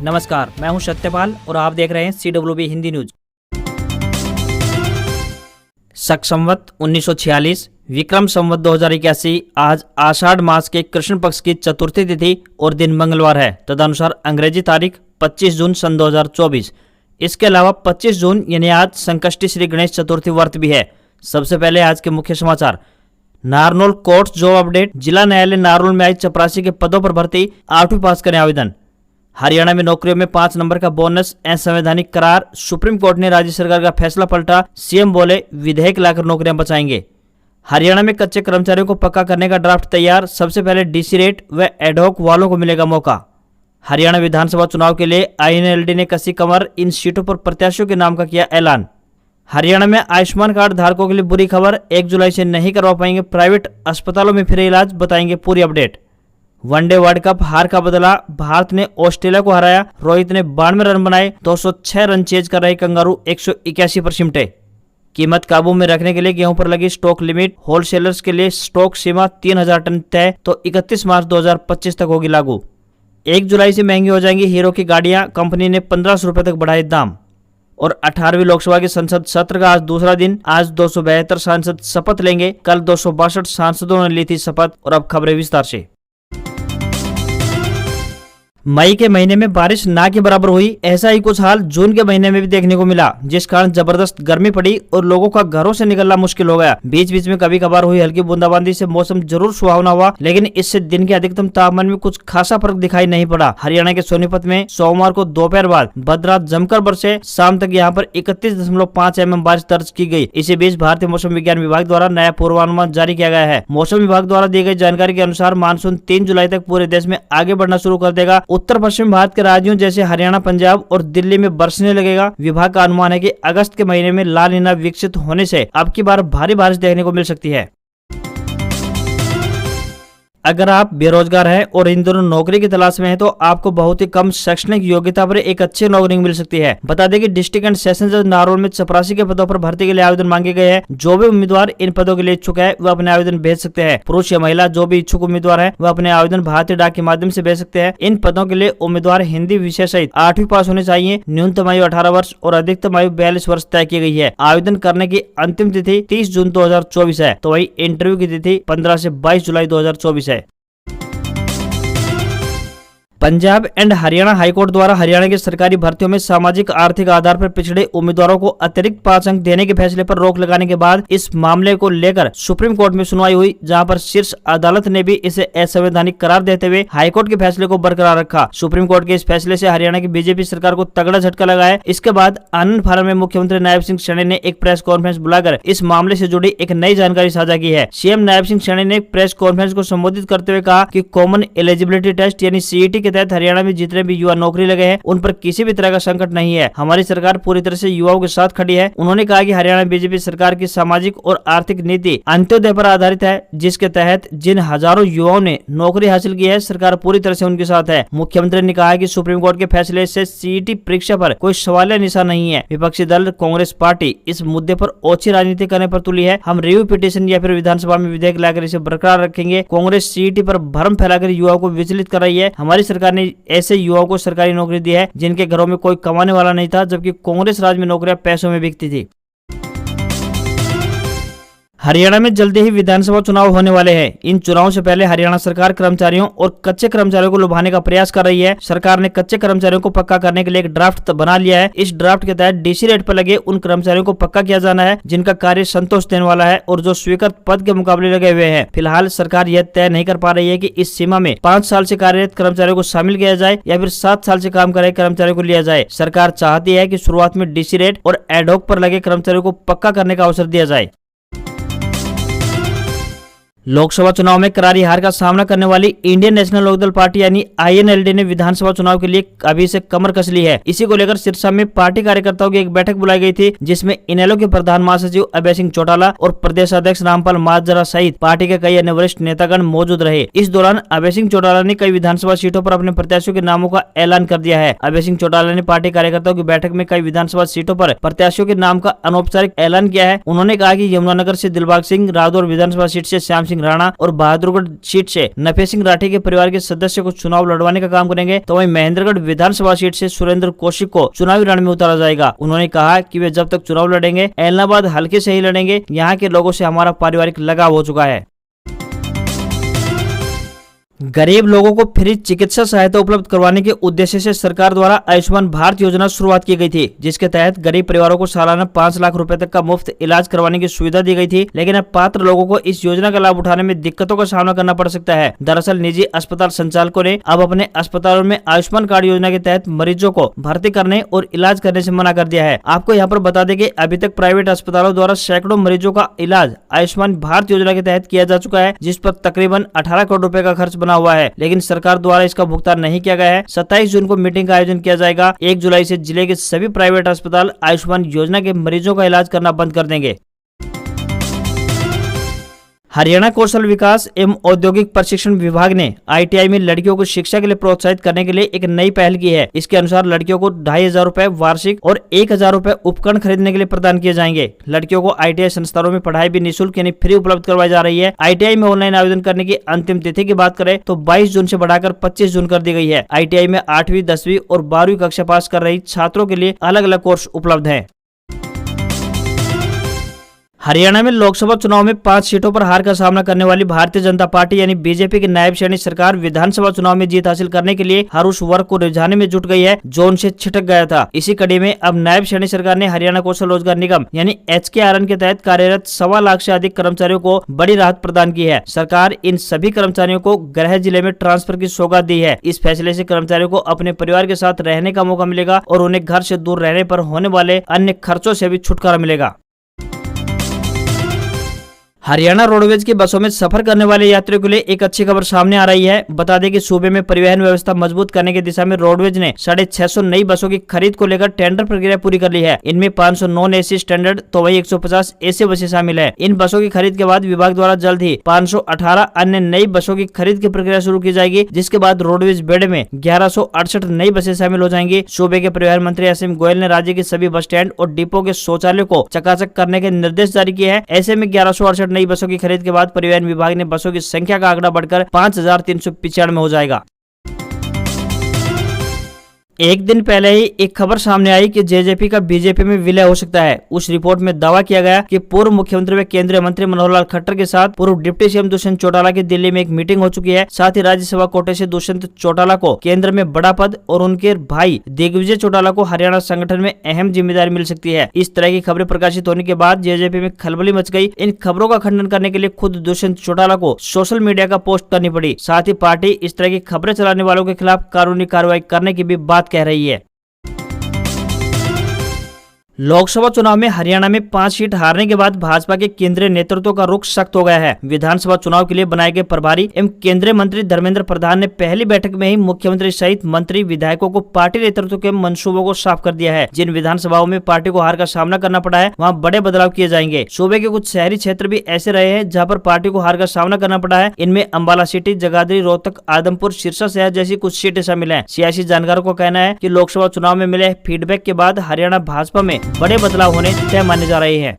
नमस्कार, मैं हूं सत्यपाल और आप देख रहे हैं CWB हिंदी न्यूज। शक संवत 1946 विक्रम संवत 2081 आज आषाढ़ मास के कृष्ण पक्ष की चतुर्थी तिथि और दिन मंगलवार है। तदनुसार अंग्रेजी तारीख 25 जून सन 2024। इसके अलावा 25 जून यानी आज संकष्टी श्री गणेश चतुर्थी व्रत भी है। सबसे पहले आज के मुख्य समाचार। Narnaul court job update. जिला न्यायालय नारनौल में आई चपरासी के पदों पर भर्ती, 8वीं पास करें आवेदन। हरियाणा में नौकरियों में 5 नंबर का बोनस असंवैधानिक करार। सुप्रीम कोर्ट ने राज्य सरकार का फैसला पलटा। सीएम बोले विधेयक लाकर नौकरियां बचाएंगे। हरियाणा में कच्चे कर्मचारियों को पक्का करने का ड्राफ्ट तैयार। सबसे पहले डीसी रेट व एडहॉक वालों को मिलेगा मौका। हरियाणा विधानसभा चुनाव के लिए INLD ने कसी कमर। इन सीटों पर प्रत्याशियों के नाम का किया ऐलान। हरियाणा में आयुष्मान कार्ड धारकों के लिए बुरी खबर, 1 जुलाई से नहीं करवा पाएंगे प्राइवेट अस्पतालों में फ्री इलाज। बताएंगे पूरी अपडेट। वनडे वर्ल्ड कप हार का बदला। भारत ने ऑस्ट्रेलिया को हराया। रोहित ने 92 रन बनाए। 206 रन चेज कर रहे कंगारू 181 पर सिमटे। कीमत काबू में रखने के लिए गेहूं पर लगी स्टॉक लिमिट। होलसेलर्स के लिए स्टॉक सीमा 3000 टन तय, तो 31 मार्च 2025 तक होगी लागू। 1 जुलाई से महंगी हो जाएंगी हीरो की गाड़ियां। कंपनी ने 1500 रुपए तक बढ़ाए दाम। और 18वीं लोकसभा के संसद सत्र का आज दूसरा दिन। आज 272 सांसद शपथ लेंगे। कल 262 सांसदों ने ली थी शपथ। और अब खबरें विस्तार से। मई के महीने में बारिश ना के बराबर हुई, ऐसा ही कुछ हाल जून के महीने में भी देखने को मिला, जिस कारण जबरदस्त गर्मी पड़ी और लोगों का घरों से निकलना मुश्किल हो गया। बीच बीच में कभी कभार हुई हल्की बूंदाबांदी से मौसम जरूर सुहावना हुआ, लेकिन इससे दिन के अधिकतम तापमान में कुछ खासा फर्क दिखाई नहीं पड़ा। हरियाणा के सोनीपत में सोमवार को दोपहर बाद भद्रात जमकर बरसे। शाम तक यहाँ पर 31.5 mm बारिश दर्ज की गई। इसी बीच भारतीय मौसम विज्ञान विभाग द्वारा नया पूर्वानुमान जारी किया गया है। मौसम विभाग द्वारा दी गई जानकारी के अनुसार मानसून 3 जुलाई तक पूरे देश में आगे बढ़ना शुरू कर देगा। उत्तर पश्चिम भारत के राज्यों जैसे हरियाणा, पंजाब और दिल्ली में बरसने लगेगा। विभाग का अनुमान है कि अगस्त के महीने में ला नीना विकसित होने से अब की बार भारी बारिश देखने को मिल सकती है। अगर आप बेरोजगार हैं और इन दोनों नौकरी की तलाश में हैं, तो आपको बहुत ही कम शैक्षणिक योग्यता पर एक अच्छी नौकरी मिल सकती है। बता दें कि डिस्ट्रिक्ट एंड सेशन जज नारनौल में चपरासी के पदों पर भर्ती के लिए आवेदन मांगे गए हैं। जो भी उम्मीदवार इन पदों के लिए इच्छुक है वह अपने आवेदन भेज सकते हैं। पुरुष या महिला जो भी इच्छुक उम्मीदवार है वह अपने आवेदन भारतीय डाक के माध्यम से भेज सकते हैं। इन पदों के लिए उम्मीदवार हिंदी विषय सहित 8वीं पास होने चाहिए। न्यूनतम आयु 18 वर्ष और अधिकतम आयु 42 वर्ष तय की गई है। आवेदन करने की अंतिम तिथि 30 जून 2024 है, तो वही इंटरव्यू की तिथि 15 से 22 जुलाई 2024 है। पंजाब एंड हरियाणा हाईकोर्ट द्वारा हरियाणा की सरकारी भर्तियों में सामाजिक आर्थिक आधार पर पिछड़े उम्मीदवारों को अतिरिक्त 5 अंक देने के फैसले पर रोक लगाने के बाद इस मामले को लेकर सुप्रीम कोर्ट में सुनवाई हुई, जहां पर शीर्ष अदालत ने भी इसे असंवैधानिक करार देते हुए हाईकोर्ट के फैसले को बरकरार रखा। सुप्रीम कोर्ट के इस फैसले से हरियाणा की बीजेपी सरकार को तगड़ा झटका लगा है। इसके बाद आनंद फार्म में मुख्यमंत्री नायब सिंह सैनी ने एक प्रेस कॉन्फ्रेंस बुलाकर इस मामले से जुड़ी एक नई जानकारी साझा की है। सीएम नायब सिंह सैनी ने प्रेस कॉन्फ्रेंस को संबोधित करते हुए कहा कि कॉमन एलिजिबिलिटी टेस्ट यानी CET के तहत हरियाणा में जितने भी युवा नौकरी लगे हैं उन पर किसी भी तरह का संकट नहीं है। हमारी सरकार पूरी तरह से युवाओं के साथ खड़ी है। उन्होंने कहा कि हरियाणा बीजेपी सरकार की सामाजिक और आर्थिक नीति अंत्योदय पर आधारित है, जिसके तहत जिन हजारों युवाओं ने नौकरी हासिल की है सरकार पूरी तरह से उनके साथ है। मुख्यमंत्री ने कहा कि सुप्रीम कोर्ट के फैसले से CET परीक्षा पर कोई सवालिया निशान नहीं है। विपक्षी दल कांग्रेस पार्टी इस मुद्दे पर ओछी राजनीति करने पर तुली है। हम रिव्यू पिटीशन या फिर विधानसभा में विधेयक लाकर इसे बरकरार रखेंगे। कांग्रेस CET पर भ्रम फैलाकर युवाओं को विचलित कर रही है। हमारी सरकार ने ऐसे युवाओं को सरकारी नौकरी दी है जिनके घरों में कोई कमाने वाला नहीं था, जबकि कांग्रेस राज में नौकरियां पैसों में बिकती थी। हरियाणा में जल्दी ही विधानसभा चुनाव होने वाले हैं। इन चुनावों से पहले हरियाणा सरकार कर्मचारियों और कच्चे कर्मचारियों को लुभाने का प्रयास कर रही है। सरकार ने कच्चे कर्मचारियों को पक्का करने के लिए एक ड्राफ्ट बना लिया है। इस ड्राफ्ट के तहत डीसी रेट पर लगे उन कर्मचारियों को पक्का किया जाना है जिनका कार्य संतोष देने वाला है और जो स्वीकृत पद के मुकाबले लगे हुए हैं। फिलहाल सरकार यह तय नहीं कर पा रही है कि इस सीमा में 5 साल से कार्यरत कर्मचारियों को शामिल किया जाए या फिर 7 साल से काम कर रहे कर्मचारियों को लिया जाए। सरकार चाहती है कि शुरुआत में डीसी रेट और एडहॉक पर लगे कर्मचारियों को पक्का करने का अवसर दिया जाए। लोकसभा चुनाव में करारी हार का सामना करने वाली इंडियन नेशनल लोकदल पार्टी यानी INLD ने विधानसभा चुनाव के लिए अभी से कमर कस ली है। इसी को लेकर सिरसा में पार्टी कार्यकर्ताओं की एक बैठक बुलाई गई थी, जिसमें इनेलो के प्रधान महासचिव अभय सिंह चौटाला और प्रदेश अध्यक्ष रामपाल माजरा सहित पार्टी के कई अन्य वरिष्ठ नेतागण मौजूद रहे। इस दौरान अभय सिंह चौटाला ने कई विधानसभा सीटों पर अपने प्रत्याशियों के नामों का ऐलान कर दिया है। अभय सिंह चौटाला ने पार्टी कार्यकर्ताओं की बैठक में कई विधानसभा सीटों पर प्रत्याशियों के नाम का अनौपचारिक ऐलान किया है। उन्होंने कहा कि यमुनानगर से दिलबाग सिंह, रादौर विधानसभा सीट से श्याम सिंह राणा और बहादुरगढ़ सीट से नफे सिंह राठी के परिवार के सदस्य को चुनाव लड़वाने का काम करेंगे, तो वहीं महेंद्रगढ़ विधानसभा सीट से सुरेंद्र कौशिक को चुनावी रण में उतारा जाएगा। उन्होंने कहा कि वे जब तक चुनाव लड़ेंगे ऐलनाबाद हल्के से ही लड़ेंगे, यहाँ के लोगों से हमारा पारिवारिक लगाव हो चुका है। गरीब लोगों को फ्री चिकित्सा सहायता उपलब्ध करवाने के उद्देश्य से सरकार द्वारा आयुष्मान भारत योजना शुरुआत की गई थी, जिसके तहत गरीब परिवारों को सालाना 5 लाख रुपए तक का मुफ्त इलाज करवाने की सुविधा दी गई थी। लेकिन अब पात्र लोगों को इस योजना का लाभ उठाने में दिक्कतों का सामना करना पड़ सकता है। दरअसल निजी अस्पताल संचालकों ने अब अपने अस्पतालों में आयुष्मान कार्ड योजना के तहत मरीजों को भर्ती करने और इलाज करने से मना कर दिया है। आपको यहाँ पर बता दें कि अभी तक प्राइवेट अस्पतालों द्वारा सैकड़ों मरीजों का इलाज आयुष्मान भारत योजना के तहत किया जा चुका है, जिस पर तकरीबन 18 करोड़ रुपए का खर्च बना हुआ है, लेकिन सरकार द्वारा इसका भुगतान नहीं किया गया है। 27 जून को मीटिंग का आयोजन किया जाएगा। 1 जुलाई से जिले के सभी प्राइवेट अस्पताल आयुष्मान योजना के मरीजों का इलाज करना बंद कर देंगे। हरियाणा कौशल विकास एवं औद्योगिक प्रशिक्षण विभाग ने ITI में लड़कियों को शिक्षा के लिए प्रोत्साहित करने के लिए एक नई पहल की है। इसके अनुसार लड़कियों को 2500 रुपए वार्षिक और 1000 रुपए उपकरण खरीदने के लिए प्रदान किए जाएंगे। लड़कियों को ITI संस्थानों में पढ़ाई भी निःशुल्क यानी फ्री उपलब्ध करवाई जा रही है। ITI में ऑनलाइन आवेदन करने की अंतिम तिथि की बात करें तो 22 जून से बढ़ाकर 25 जून कर दी गई है। ITI में 8वीं, 10वीं और 12वीं कक्षा पास कर रही छात्रों के लिए अलग अलग कोर्स उपलब्ध है। हरियाणा में लोकसभा चुनाव में 5 सीटों पर हार का सामना करने वाली भारतीय जनता पार्टी यानी बीजेपी की नायब श्रेणी सरकार विधानसभा चुनाव में जीत हासिल करने के लिए हर उस वर्ग को रिझाने में जुट गई है जो उनसे छिटक गया था। इसी कड़ी में अब नायब श्रेणी सरकार ने हरियाणा कौशल रोजगार निगम यानी HKRN के तहत कार्यरत 1.25 लाख से अधिक कर्मचारियों को बड़ी राहत प्रदान की है। सरकार इन सभी कर्मचारियों को गृह जिले में ट्रांसफर की सौगात दी है। इस फैसले से कर्मचारियों को अपने परिवार के साथ रहने का मौका मिलेगा और उन्हें घर से दूर रहने पर होने वाले अन्य खर्चों से भी छुटकारा मिलेगा। हरियाणा रोडवेज की बसों में सफर करने वाले यात्रियों के लिए एक अच्छी खबर सामने आ रही है। बता दें कि सूबे में परिवहन व्यवस्था मजबूत करने की दिशा में रोडवेज ने 650 नई बसों की खरीद को लेकर टेंडर प्रक्रिया पूरी कर ली है। इनमें 500 नॉन AC स्टैंडर्ड तो वही 150 AC बसें शामिल है। इन बसों की खरीद के बाद विभाग द्वारा जल्द ही 518 अन्य नई बसों की खरीद की प्रक्रिया शुरू की जाएगी, जिसके बाद रोडवेज बेड़े में 1168 नई बसें शामिल हो जाएंगी। सूबे के परिवहन मंत्री असीम गोयल ने राज्य के सभी बस स्टैंड और डिपो के शौचालयों को चकाचक करने के निर्देश जारी किए हैं। ऐसे में 1168 नई बसों की खरीद के बाद परिवहन विभाग ने बसों की संख्या का आंकड़ा बढ़कर 5395 हो जाएगा। एक दिन पहले ही एक खबर सामने आई कि JJP का बीजेपी में विलय हो सकता है। उस रिपोर्ट में दावा किया गया कि पूर्व मुख्यमंत्री व केंद्रीय मंत्री मनोहर लाल खट्टर के साथ पूर्व डिप्टी CM दुष्यंत चौटाला की दिल्ली में एक मीटिंग हो चुकी है। साथ ही राज्यसभा कोटे से दुष्यंत चौटाला को केंद्र में बड़ा पद और उनके भाई दिग्विजय चौटाला को हरियाणा संगठन में अहम जिम्मेदारी मिल सकती है। इस तरह की खबरें प्रकाशित होने के बाद JJP में खलबली मच गई। इन खबरों का खंडन करने के लिए खुद दुष्यंत चौटाला को सोशल मीडिया का पोस्ट करनी पड़ी। साथ ही पार्टी इस तरह की खबरें चलाने वालों के खिलाफ कानूनी कार्रवाई करने की भी बात कह रही है। लोकसभा चुनाव में हरियाणा में 5 सीट हारने के बाद भाजपा के केंद्रीय नेतृत्व का रुख सख्त हो गया है। विधानसभा चुनाव के लिए बनाए गए प्रभारी एवं केंद्रीय मंत्री धर्मेंद्र प्रधान ने पहली बैठक में ही मुख्यमंत्री सहित मंत्री विधायकों को पार्टी नेतृत्व के मंसूबों को साफ कर दिया है। जिन विधानसभाओं में पार्टी को हार का सामना करना पड़ा है वहाँ बड़े बदलाव किए जाएंगे। सूबे के कुछ शहरी क्षेत्र भी ऐसे रहे हैं जहाँ पर पार्टी को हार का सामना करना पड़ा है। इनमें अम्बाला सिटी, जगाधरी, रोहतक, आदमपुर, सिरसा शहर जैसी कुछ सीटें शामिल है। सियासी जानकारों का कहना है कि लोकसभा चुनाव में मिले फीडबैक के बाद हरियाणा भाजपा में बड़े बदलाव होने तय माने जा रहे हैं।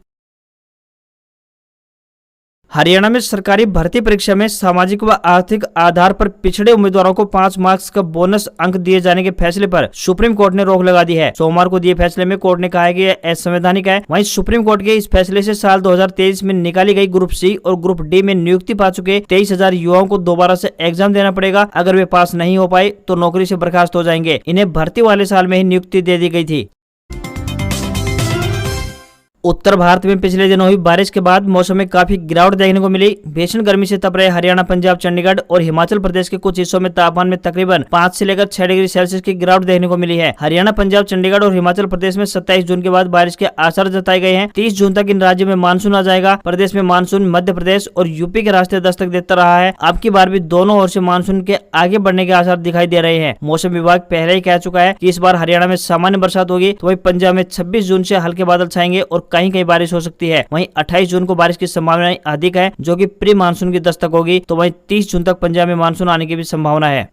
हरियाणा में सरकारी भर्ती परीक्षा में सामाजिक व आर्थिक आधार पर पिछड़े उम्मीदवारों को 5 मार्क्स का बोनस अंक दिए जाने के फैसले पर सुप्रीम कोर्ट ने रोक लगा दी है। सोमवार को दिए फैसले में कोर्ट ने कहा है कि यह असंवैधानिक है। वहीं सुप्रीम कोर्ट के इस फैसले से साल 2023 में निकाली गई ग्रुप C और ग्रुप D में नियुक्ति पा चुके 23,000 युवाओं को दोबारा से एग्जाम देना पड़ेगा। अगर वे पास नहीं हो पाए तो नौकरी से बर्खास्त हो जाएंगे। इन्हें भर्ती वाले साल में ही नियुक्ति दे दी गई थी। उत्तर भारत में पिछले दिनों हुई बारिश के बाद मौसम में काफी गिरावट देखने को मिली। भीषण गर्मी से तप रहे हरियाणा, पंजाब, चंडीगढ़ और हिमाचल प्रदेश के कुछ हिस्सों में तापमान में तकरीबन 5 से लेकर 6 डिग्री सेल्सियस की गिरावट देखने को मिली है। हरियाणा, पंजाब, चंडीगढ़ और हिमाचल प्रदेश में 27 जून के बाद बारिश के आसार जताए गए हैं। 30 जून तक इन राज्यों में मानसून आ जाएगा। प्रदेश में मानसून मध्य प्रदेश और यूपी के रास्ते दस्तक देता रहा है। अब की बार भी दोनों ओर से मानसून के आगे बढ़ने के आसार दिखाई दे रहे हैं। मौसम विभाग पहले ही कह चुका है कि इस बार हरियाणा में सामान्य बरसात होगी, तो वहीं पंजाब में 26 जून से हल्के बादल छाएंगे और कहीं कहीं बारिश हो सकती है। वहीं 28 जून को बारिश की संभावना अधिक है, जो कि प्री मानसून की दस्तक होगी। तो वहीं 30 जून तक पंजाब में मानसून आने की भी संभावना है।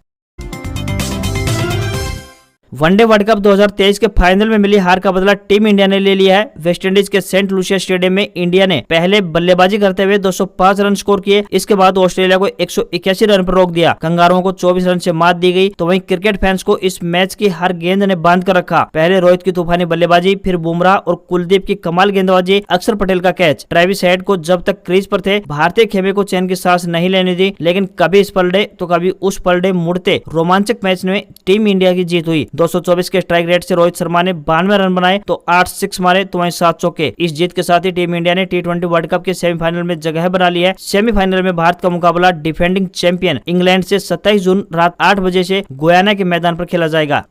वनडे वर्ल्ड कप 2023 के फाइनल में मिली हार का बदला टीम इंडिया ने ले लिया है। वेस्टइंडीज के सेंट लुसिया स्टेडियम में इंडिया ने पहले बल्लेबाजी करते हुए 205 रन स्कोर किए। इसके बाद ऑस्ट्रेलिया को 181 रन पर रोक दिया। कंगारुओं को 24 रन से मात दी गई। तो वहीं क्रिकेट फैंस को इस मैच की हर गेंद ने बांध कर रखा। पहले रोहित की तूफानी बल्लेबाजी, फिर बुमराह और कुलदीप की कमाल गेंदबाजी, अक्षर पटेल का कैच। ट्रेविस हेड को जब तक क्रीज पर थे भारतीय खेमे को चैन की सांस नहीं लेने दी, लेकिन कभी इस पलड़े तो कभी उस पलड़े मुड़ते रोमांचक मैच में टीम इंडिया की जीत हुई। 224 के स्ट्राइक रेट से रोहित शर्मा ने 92 रन बनाए तो 8 6 मारे तो वहीं 7 चौके। इस जीत के साथ ही टीम इंडिया ने T20 वर्ल्ड कप के सेमीफाइनल में जगह बना ली है। सेमीफाइनल में भारत का मुकाबला डिफेंडिंग चैंपियन इंग्लैंड से 27 जून रात 8 बजे से गुयाना के मैदान पर खेला जाएगा।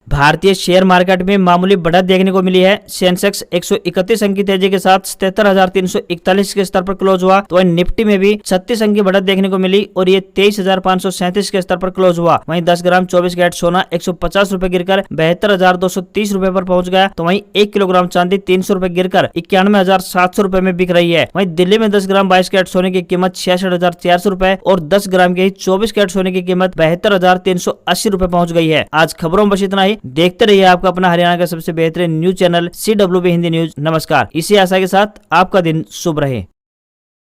भारतीय शेयर मार्केट में मामूली बढ़त देखने को मिली है। सेंसेक्स 131 अंक की तेजी के साथ 77,341 के स्तर पर क्लोज हुआ। तो वहीं निफ्टी में भी 36 अंक की बढ़त देखने को मिली और ये 23,537 के स्तर पर क्लोज हुआ। वहीं 10 ग्राम 24 कैरेट सोना 150 रुपए गिरकर 72,230 रुपए पर पहुंच गया। तो वहीं 1 किलोग्राम चांदी 300 रुपए गिरकर 91,700 रुपए में बिक रही है। वहीं दिल्ली में 10 ग्राम 22 कैरेट सोने की कीमत 66,400 रुपए और 10 ग्राम के 24 कैरेट सोने की कीमत 72,380 रुपए पहुंच गई है। आज खबरों में बस इतना ही। देखते रहिए आपका अपना हरियाणा का सबसे बेहतरीन news channel CWB Hindi news. नमस्कार। इसी आशा के साथ आपका दिन शुभ रहे।